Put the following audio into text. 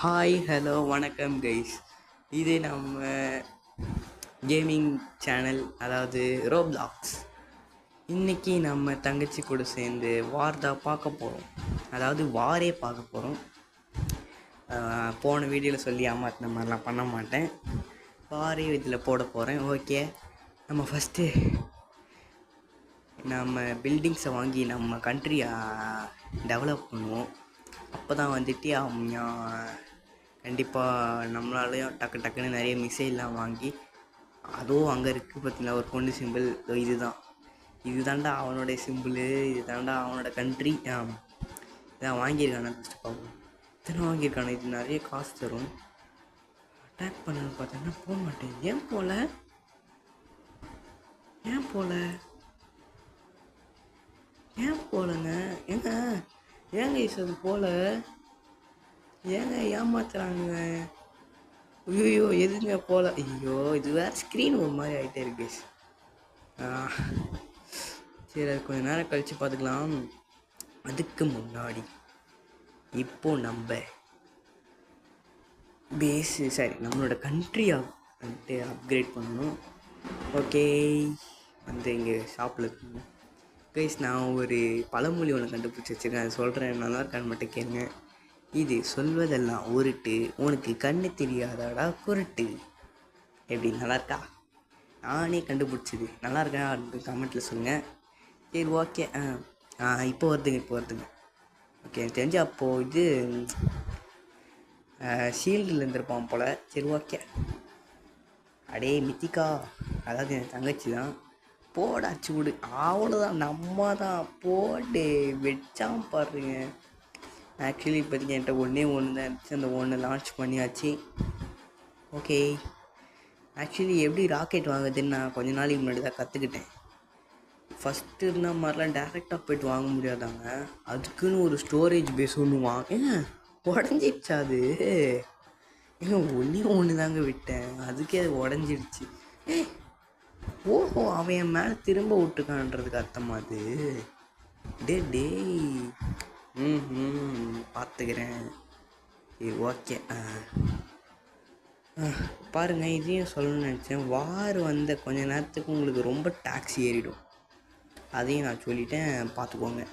Hi hello வணக்கம் guys. இது நம்ம கேமிங் சேனல், அதாவது ரோப்ளாக்ஸ். இன்றைக்கி நம்ம தங்கச்சி கூட சேர்ந்து வார் தான் பார்க்க போகிறோம். அதாவது வாரே பார்க்க போகிறோம். போன வீடியோவில் சொல்லி ஏமாத்தின மாதிரிலாம் பண்ண மாட்டேன். வாரே இதில் போட போகிறேன். ஓகே, நம்ம ஃபஸ்ட்டு நம்ம பில்டிங்ஸை வாங்கி நம்ம கண்ட்ரியை டெவலப் பண்ணுவோம். அப்போ தான் வந்துட்டு கண்டிப்பாக நம்மளாலையும் டக்குன்னு நிறைய மிசைல்லாம் வாங்கி, அதுவும் அங்கே இருக்குது பார்த்தீங்களா ஒரு பொண்ணு சிம்பிள், இது தாண்டா அவனோடைய சிம்பிளு, இது தாண்டா அவனோட கண்ட்ரி. இதான் வாங்கியிருக்கானே ஃபஸ்ட்டு பார்ப்போம். இத்தனை வாங்கியிருக்கானே, இது நிறைய காசு தரும். அட்டாக் பண்ணணும்னு பார்த்தோன்னா போக மாட்டேன். ஏன் போகலங்க? ஏங்க அது போல ஏங்க ஏமாத்துறாங்க? ஐயோ எதுங்க போல? ஐயோ இது வேறு ஸ்க்ரீன் ஒரு மாதிரி ஆகிட்டே இருக்கு. சரி, அது கொஞ்சம் நேரம் கழித்து பார்த்துக்கலாம். அதுக்கு முன்னாடி இப்போது நம்ம நம்மளோட கண்ட்ரியை வந்துட்டு அப்கிரேட் பண்ணணும். ஓகே, இங்கே ஷாப்பில் இருக்கணும் கைஸ். நான் ஒரு பழமொழி ஒன்று கண்டுபிடிச்சி வச்சுருக்கேன், அதை சொல்கிறேன், நல்லா இருக்கான்னு மட்டும் கேளுங்க. இது சொல்வதெல்லாம் உருட்டு, உனக்கு கண்ணு தெரியாதாடா குருட்டு. எப்படி, நல்லா இருக்கா? நானே கண்டுபிடிச்சிது. நல்லா இருக்கா அப்படின்னு கமெண்ட்டில் சொல்லுங்கள். சரி, ஓகே. இப்போ வருதுங்க. ஓகே, எனக்கு தெரிஞ்சு அப்போது இது ஷீல்டில் இருந்திருப்பான் போல். சரி, ஓகே. அடே மித்திகா, அதாவது என் தங்கச்சி தான். போடாச்சு விடு, அவ்வளோதான், நம்ம தான் போட்டு வச்சான் பாருங்க. ஆக்சுவலி இப்போதைக்கு என்கிட்ட ஒன்று தான் இருந்துச்சு, அந்த ஒன்று லான்ச் பண்ணியாச்சு. ஓகே, ஆக்சுவலி எப்படி ராக்கெட் வாங்குதுன்னு நான் கொஞ்ச நாளைக்கு முன்னாடி தான் கற்றுக்கிட்டேன். ஃபஸ்ட்டு இருந்த மாதிரிலாம் டேரெக்டாக போய்ட்டு வாங்க முடியாதாங்க, அதுக்குன்னு ஒரு ஸ்டோரேஜ் பேஸ் ஒன்று உடஞ்சிடுச்சா அது? ஒன்று தாங்க விட்டேன், அதுக்கே அது உடஞ்சிடுச்சு. ஓஹோ, அவன் என் மேலே திரும்ப விட்டுக்கான்றதுக்கு அர்த்தமா அது? டேய் பார்த்துக்கிறேன். சரி, ஓகே. பாருங்கள், இதையும் சொல்லணும்னு நினச்சேன். வார் வந்த கொஞ்ச நேரத்துக்கு உங்களுக்கு ரொம்ப டாக்ஸி ஏறிடும், அதையும் நான் சொல்லிட்டேன், பார்த்துக்கோங்க.